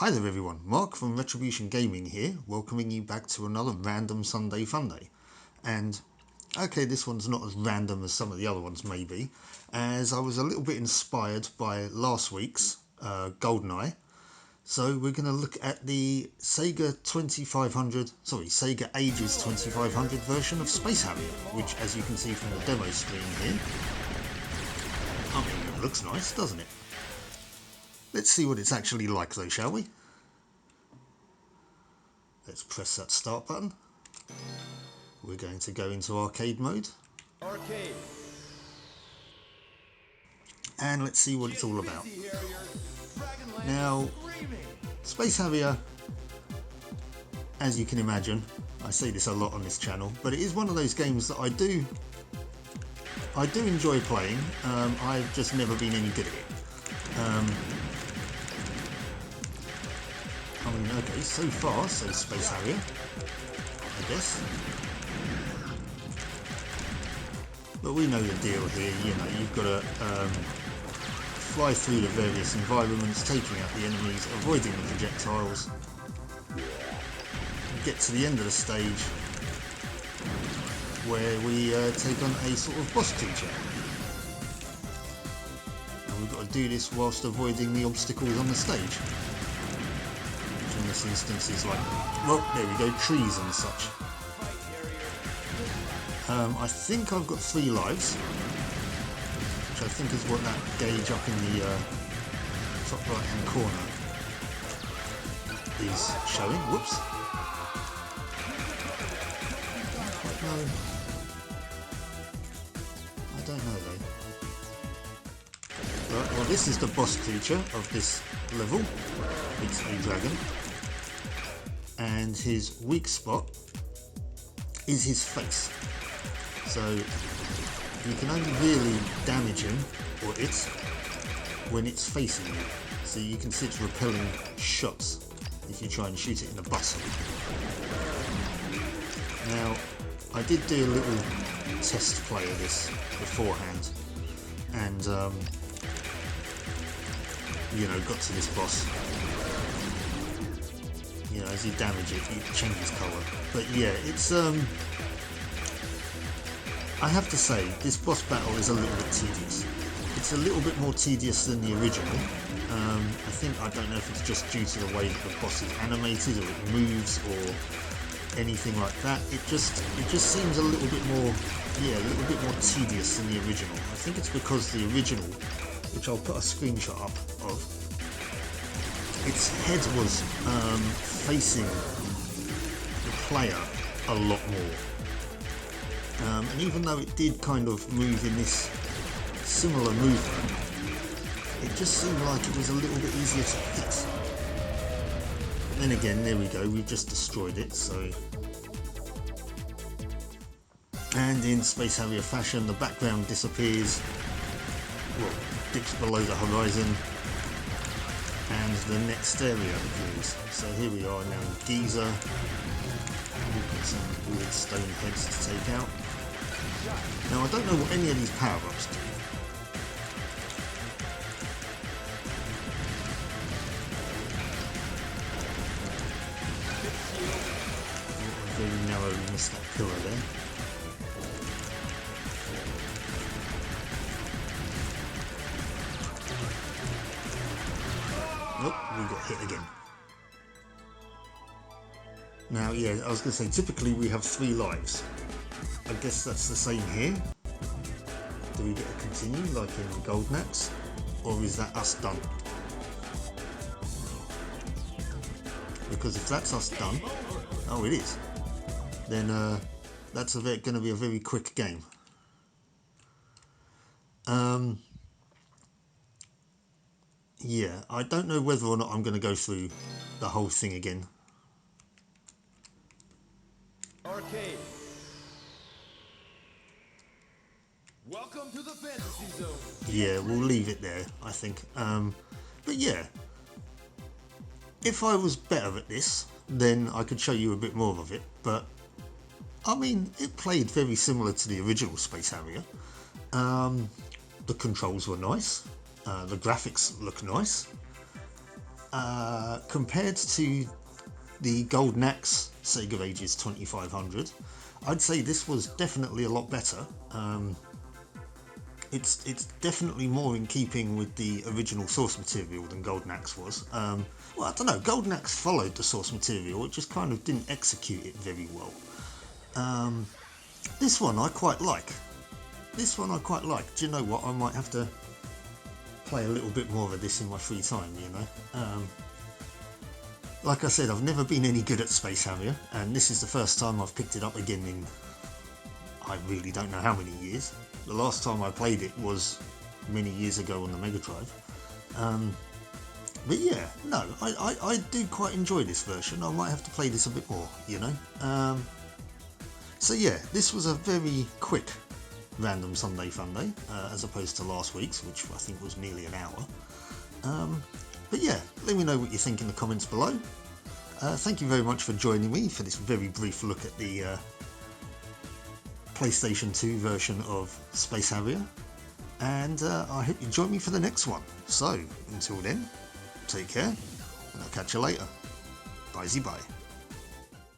Hi there everyone, Mark from Retribution Gaming here, welcoming you back to another random Sunday Funday. And okay, this one's not as random as some of the other ones may be, as I was a little bit inspired by last week's GoldenEye. So we're going to look at the Sega Ages 2500 version of Space Harrier, which, as you can see from the demo screen here, I mean, it looks nice, doesn't it? Let's see what it's actually like though, shall we? Let's press that start button. We're going to go into arcade mode. Arcade. And let's see what it's all about. Now, Space Harrier, as you can imagine, I say this a lot on this channel, but it is one of those games that I do enjoy playing. I've just never been any good at it. I mean, okay, so far, so Space Harrier, I guess. But we know the deal here, you know, you've got to fly through the various environments, taking out the enemies, avoiding the projectiles. Get to the end of the stage, where we take on a sort of boss creature. And we've got to do this whilst avoiding the obstacles on the stage. In this instance is like, well, there we go, trees and such. I think I've got 3 lives, which I think is what that gauge up in the top right hand corner is showing. Whoops. I don't know though. Right, well, this is the boss creature of this level. It's a dragon. And his weak spot is his face. So you can only really damage him, or it, when it's facing you. So you can see it's repelling shots if you try and shoot it in the butt. Now, I did do a little test play of this beforehand, and you know, got to this boss. You know, as you damage it, it changes colour. But yeah, it's I have to say, this boss battle is a little bit tedious. It's a little bit more tedious than the original. I don't know if it's just due to the way that the boss is animated, or it moves, or anything like that. It just seems a little bit more, yeah, a little bit more tedious than the original. I think it's because the original, which I'll put a screenshot up of, its head was facing the player a lot more. And even though it did kind of move in this similar movement, it just seemed like it was a little bit easier to hit. But then again, there we go, we've just destroyed it, so... And in Space Harrier fashion, the background disappears, well, dips below the horizon, and the next area appears. So here we are now in Giza. We've got some weird stone heads to take out. Now I don't know what any of these power-ups do. Oh, I very narrowly missed that pillar there. Nope, we got hit again. Now, yeah, I was going to say, typically we have 3 lives. I guess that's the same here. Do we get to continue like in Golden Axe? Or is that us done? Because if that's us done, oh it is, then that's going to be a very quick game. Yeah, I don't know whether or not I'm going to go through the whole thing again. Arcade. Welcome to the fantasy zone. Yeah, we'll leave it there, I think. But yeah, if I was better at this, then I could show you a bit more of it. But I mean, it played very similar to the original Space Harrier. The controls were nice. The graphics look nice. Compared to the Golden Axe Sega Ages 2500, I'd say this was definitely a lot better. It's definitely more in keeping with the original source material than Golden Axe was. Well, I don't know, Golden Axe followed the source material, it just kind of didn't execute it very well. This one I quite like. This one I quite like. Do you know what? I might have to play a little bit more of this in my free time, you know. Like I said, I've never been any good at Space Harrier, and this is the first time I've picked it up again in I really don't know how many years. The last time I played it was many years ago on the Mega Drive. But yeah, no, I do quite enjoy this version. I might have to play this a bit more, you know. So yeah, this was a very quick Random Sunday Funday, as opposed to last week's, which I think was nearly an hour. But yeah, let me know what you think in the comments below. Thank you very much for joining me for this very brief look at the PlayStation 2 version of Space Harrier. And I hope you join me for the next one. So, until then, take care, and I'll catch you later. Bye-bye.